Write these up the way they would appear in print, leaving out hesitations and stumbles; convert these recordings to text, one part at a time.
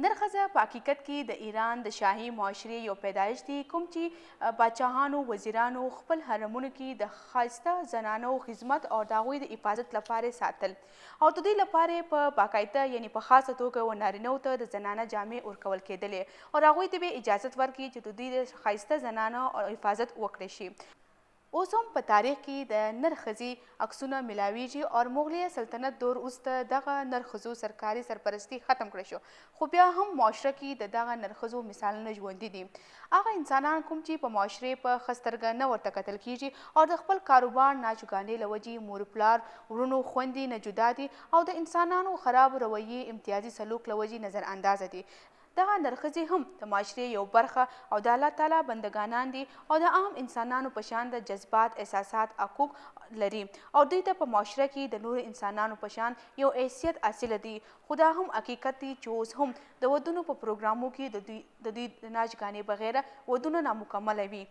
نرخزه په حقیقت کې د ایران د شاهي معاشرې یو پیدایش دی کوم چې باچاهانو وزیرانو خپل حرمونو کې د ښایسته زنانو خدمت او د هغوی د حفاظت لپاره ساتل او د دوی لپاره په باقاعده یعنی په خاصه توګه و نارینهو ته د زنانه جامې ورکول کېدلې او هغوی ته به اجازت ورکړي چې د دوی د ښایسته زنانو حفاظت وکړي شي. اوس هم په تاریخ کې د نرښځې عکسونه میلاویږي او مغلیه سلطنت دور وروسته دغه نرښځو سرکاري سرپرستي ختم کړی شو خو بیا هم معاشره کې د دغه نرښځو مثالونه ژوندي دي. هغه انسانان کوم چې په معاشرې په ښه سترګه نه ورته کتل کیږي او د خپل کاروبار ناچوکانۍ له وجې مور پلار ورونو خویندې نه جدا دي او د انسانانو خراب رویې امتیازي سلوک له وجې نظر اندازه دي. دغه نرښځې هم د معاشرې یو برخه او د الله تعالی بندګانان دي او د عام انسانانو په شان د جذبات احساسات حقوق لري او دوی ته په معاشره کې د نورو انسانانو په شان یو حیثیت حاصله دي. خو دا هم حقیقت دی چې اوس هم د ودونو په پروګرامو کې د دوی د ناچګانۍ بغیره ودونه نامکمله وي.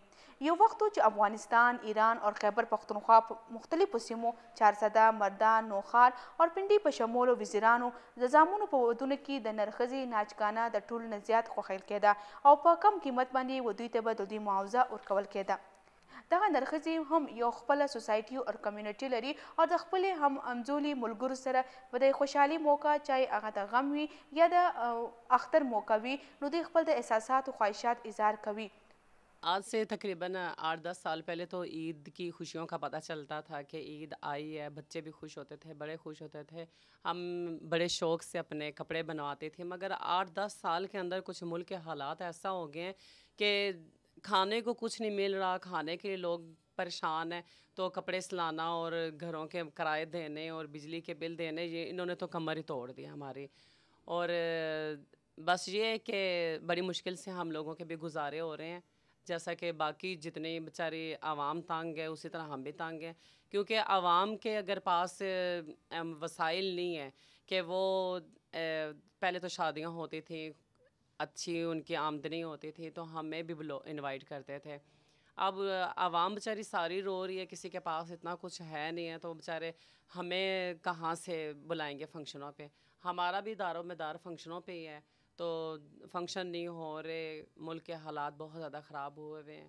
یو وخت و چې افغانستان، ایران اور خیبر پختونخوا په مختلفو سیمو چارسده، مردان، نوخار اور پنډي په شمول وزیرانو د زامنو په ودونو کې د نرښځې ناچګانه د ټولو نه زیات خوښیل کېده او په کم قیمت باندې و دوی ته به د دوی معاوضه ورکول کېده. دغه نرښځې هم یو خپله سوسایټي او کمیونټي لري او د خپلې همزولي ملګرو سره په د خوشحالي موقع چاهے هغه د غم وي یا د اختر موقع وي نو دوی خپل د احساسات و خواهشات اظهار کوي. آج سے تقریباً 8-10 سال پہلے تو عید کی خوشیوں کا پتہ چلتا تھا کہ عید آئی ہے، بچے بھی خوش ہوتے تھے، بڑے خوش ہوتے تھے، ہم بڑے شوق سے اپنے کپڑے بنواتے تھے. مگر 8-10 سال کے اندر کچھ ملک کے حالات ایسا ہو گئے ہیں کہ کھانے کو کچھ نہیں مل رہا، کھانے کے لیے لوگ پریشان ہیں، تو کپڑے سلانا اور گھروں کے کرائے دینے اور بجلی کے بل دینے، یہ انہوں نے تو کمر ہی توڑ دی ہماری. اور بس یہ ہے کہ بڑی مشکل سے ہم لوگوں کے بھی گزارے ہو رہے ہیں، جیسا کہ باقی جتنے بیچاری عوام تنگ ہے اسی طرح ہم بھی تنگ ہیں، کیونکہ عوام کے اگر پاس وسائل نہیں ہیں کہ وہ پہلے تو شادیاں ہوتی تھیں، اچھی ان کی آمدنی ہوتی تھی تو ہمیں بھی انوائٹ کرتے تھے. اب عوام بیچاری ساری رو رہی ہے، کسی کے پاس اتنا کچھ ہے نہیں ہے تو بیچارے ہمیں کہاں سے بلائیں گے فنکشنوں پہ. ہمارا بھی دار و مدار فنکشنوں پہ ہی ہے، تو فنکشن نہیں ہو رہے، ملک کے حالات بہت زیادہ خراب ہوئے ہوئے ہیں،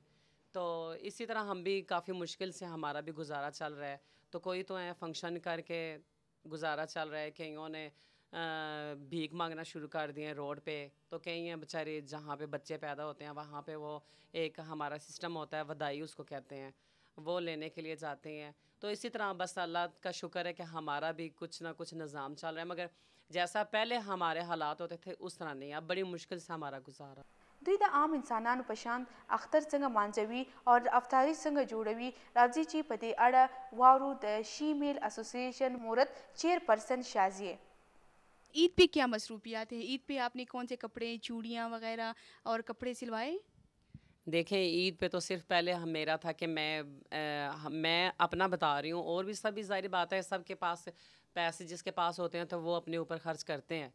تو اسی طرح ہم بھی کافی مشکل سے ہمارا بھی گزارا چل رہا ہے. تو کوئی تو ہے فنکشن کر کے گزارا چل رہا ہے، کئیوں نے بھیک مانگنا شروع کر دیے ہیں روڈ پہ، تو کئی ہیں بیچارے جہاں پہ بچے پیدا ہوتے ہیں وہاں پہ وہ ایک ہمارا سسٹم ہوتا ہے ودائی اس کو کہتے ہیں، وہ لینے کے لیے جاتے ہیں. تو اسی طرح بس اللہ کا شکر ہے کہ ہمارا بھی کچھ نہ کچھ نظام چل رہا ہے، مگر جیسا پہلے ہمارے حالات ہوتے تھے اس طرح نہیں، اب بڑی مشکل سے ہمارا گزارا. دوی د عام انسانانو په شان اختر څنګه مانځوي او د افطاري څنګه جوړوي راځي چې په دې اړه واورو د شي میل اسوسییشن مورد چیئرپرسن شازیه. عید پہ کیا مصروفیات ہیں؟ عید پہ آپ نے کون سے کپڑے، چوڑیاں وغیرہ اور کپڑے سلوائے؟ دیکھیں عید پہ تو صرف پہلے میرا تھا کہ میں اپنا بتا رہی ہوں، اور بھی سب ظاہری بات ہے سب کے پاس پیسے جس کے پاس ہوتے ہیں تو وہ اپنے اوپر خرچ کرتے ہیں.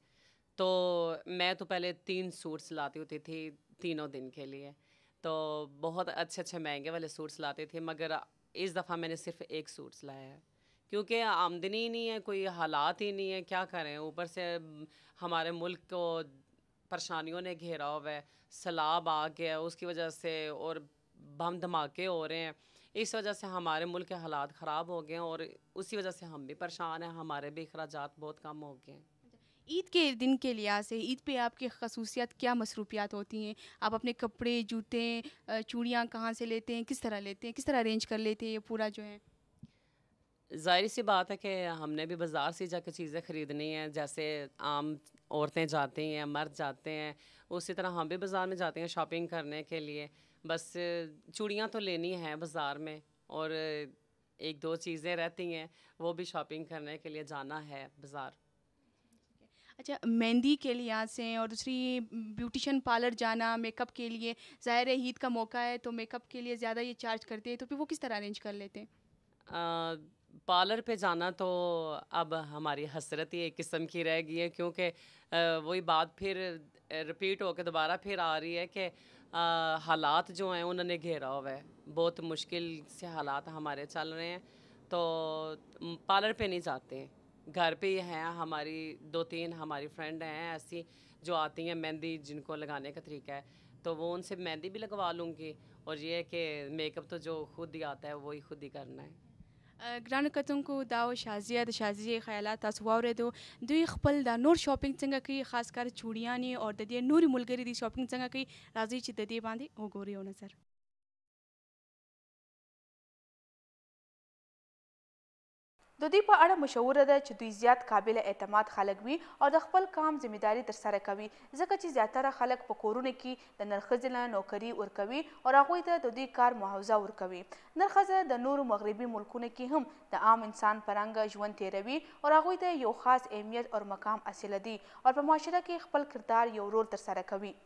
تو میں تو پہلے 3 سوٹ سلاتی ہوتی تھی تینوں دن کے لیے، تو بہت اچھے اچھے مہنگے والے سوٹ سلاتے تھے، مگر اس دفعہ میں نے صرف ایک سوٹ سلایا ہے کیونکہ آمدنی نہیں ہے، کوئی حالات ہی نہیں ہے، کیا کریں. اوپر سے ہمارے ملک کو پریشانیوں نے گھیرا ہوا ہے، سیلاب آ گیا اس کی وجہ سے، اور بم دھماکے ہو رہے ہیں، اس وجہ سے ہمارے ملک کے حالات خراب ہو گئے ہیں اور اسی وجہ سے ہم بھی پریشان ہیں، ہمارے بھی اخراجات بہت کم ہو گئے ہیں. عید کے دن کے لحاظ سے عید پہ آپ کی خصوصیات کیا مصروفیات ہوتی ہیں؟ آپ اپنے کپڑے، جوتے، چوڑیاں کہاں سے لیتے ہیں، کس طرح لیتے ہیں، کس طرح ارینج کر لیتے ہیں یہ پورا جو ہے؟ ظاہر سی بات ہے کہ ہم نے بھی بازار سے جا کے چیزیں خریدنی ہیں، جیسے عام عورتیں جاتی ہیں، مرد جاتے ہیں، اسی طرح ہم بھی بازار میں جاتے ہیں شاپنگ کرنے کے لیے. بس چوڑیاں تو لینی ہیں بازار میں، اور ایک دو چیزیں رہتی ہیں وہ بھی شاپنگ کرنے کے لیے جانا ہے بازار. اچھا، مہندی کے لحاظ سے اور دوسری بیوٹیشن پارلر جانا میک اپ کے لیے، ظاہر ہے عید کا موقع ہے تو میک اپ کے لیے زیادہ یہ چارج کرتے ہیں، تو پھر وہ کس طرح ارینج کر لیتے ہیں؟ پارلر پہ جانا تو اب ہماری حسرت ہی ایک قسم کی رہ گئی ہے، کیونکہ وہی بات پھر رپیٹ ہو کے دوبارہ پھر آ رہی ہے کہ حالات جو ہیں انہوں نے گھیرا ہوا ہے، بہت مشکل سے حالات ہمارے چل رہے ہیں، تو پارلر پہ نہیں جاتے ہیں، گھر پہ ہی ہیں. ہماری 2-3 ہماری فرینڈ ہیں ایسی، जो आती हैं मेहंदी जिनको लगाने का तरीका है, तो वो उनसे मेहंदी भी लगवा लूँगी, और ये है कि मेकअप तो जो खुद ही आता है वही खुद ही करना है. ګرانو کتونکو دا و شازیه د شازیې خیالات تاسو واورېدو دوی خپل دا نور شاپینګ څنګه کوي خاص کر چوڑیانې او د دې نورې ملګري دي شاپینګ څنګه کوي راځئ چې د دې باندې وګورو یو نظر د دوی په اړه مشوره ده چې دوی زیات قابل اعتماد خلک وي او د خپل کام ذمہداري ترسره کوي ځکه چې زیاتره خلک په کورونو کې د نرښځې نه نوکري ورکوي او هغوی ته د دوی کار معاوضه ورکوي. نرښځه د نورو مغربي ملکونو کې هم د عام انسان په رنګه ژوند تیروي او هغوی ته یو خاص اهمیت او مقام حاصله دي او په معاشره کې خپل کردار یو رول ترسره کوي.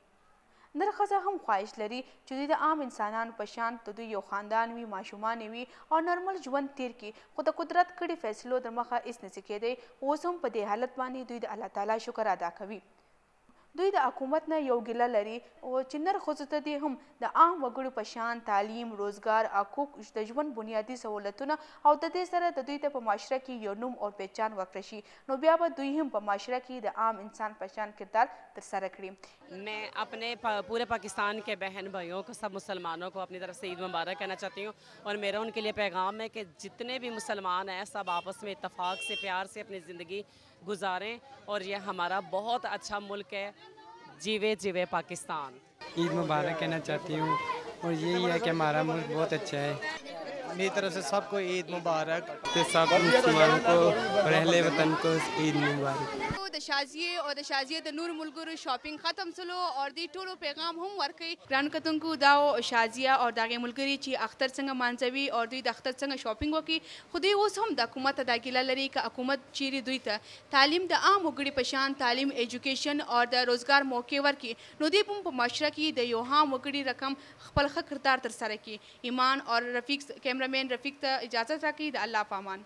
نرښځه هم خواهش لري چې دوی د عام انسانانو په شان د دوی یو خاندان وي، ماشومان وي او نارمل ژوند تیر کړي، خو د قدرت کړي فیصلو در مخه هېڅ نشي کېدی. اوس هم په دې حالت باندې دوی د الله تعالی شکر ادا کوي. دوی د حکومت نه یو ګیله لري او چې نرښځو ته دې هم د عام وګړو په شان تعلیم، روزګار، حقوق، د ژوند بنیادي سہولتونه او د دې سره د دوی ته په معاشره کې یو نوم او پہچان ورکړی شي، نو بیا به دوی هم په معاشره کې د عام انسان په شان کردار ترسره کړي. میں اپنے پورے پاکستان کے بہن بھائیوں کو، سب مسلمانوں کو اپنی طرف سے عید مبارک کہنا چاہتی ہوں، اور میرا ان کے لیے پیغام ہے کہ جتنے بھی مسلمان ہیں سب آپس میں اتفاق سے، پیار سے اپنی زندگی گزاریں، اور یہ ہمارا بہت اچھا ملک ہے. جیوے جیوے پاکستان. عید مبارک کہنا چاہتی ہوں، اور یہی ہے کہ ہمارا ملک بہت اچھا ہے. میری طرف سے سب کو عید مبارک. سب مسلمانوں کو اور اہل وطن کو عید مبارک. د شازیې او د شازیې د نور ملګرو شاپینګ ختم سلو او دې ټولو پیغام هم ورکوي. ګرانو کتونکو دا شازیه او د هغې ملګري چې اختر څنګه مانځوي او دوی د اختر څنګه شاپینګ وکړي، خو دوی اوس هم د حکومت دا ګیله لري که حکومت چیرې دوی ته تعلیم د عام وګړي په شان تعلیم، ایجوکیشن او د روزګار موقع ورکړي، نو دوی هم په معاشره کې د یو عام وګړي رقم خپل ښه کردار ترسره کړي. ایمان اور رفیق کیمرامین رفیق ته اجازت راکړي. د الله په امان.